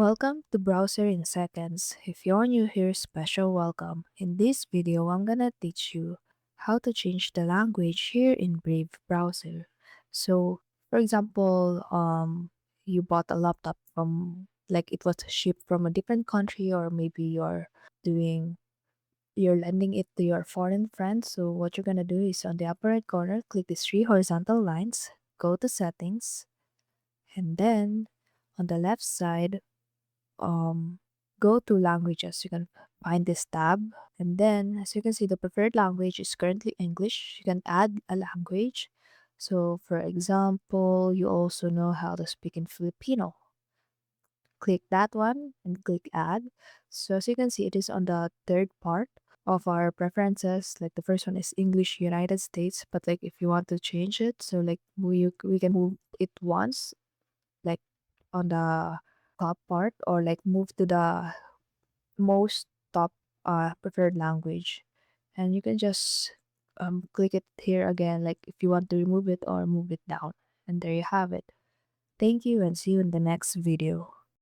Welcome to Browser in Seconds. If you're new here, special welcome. In this video, I'm gonna teach you how to change the language here in Brave browser. So, for example, you bought a laptop from like it was shipped from a different country, or maybe doing you're lending it to your foreign friend. So what you're gonna do is on the upper right corner, click these three horizontal lines, go to settings, and then on the left side um, go to languages. You can find this tab, and then as you can see, the preferred language is currently English. You can add a language. So, for example, you also know how to speak in Filipino. Click that one and click add. So, as you can see, it is on the third part of our preferences. Like the first one is English United States, but like if you want to change it, so like we can move it once, like on the top part, or like move to the most top preferred language, and you can just click it here again, like if you want to remove it or move it down, and there you have it. Thank you and see you in the next video.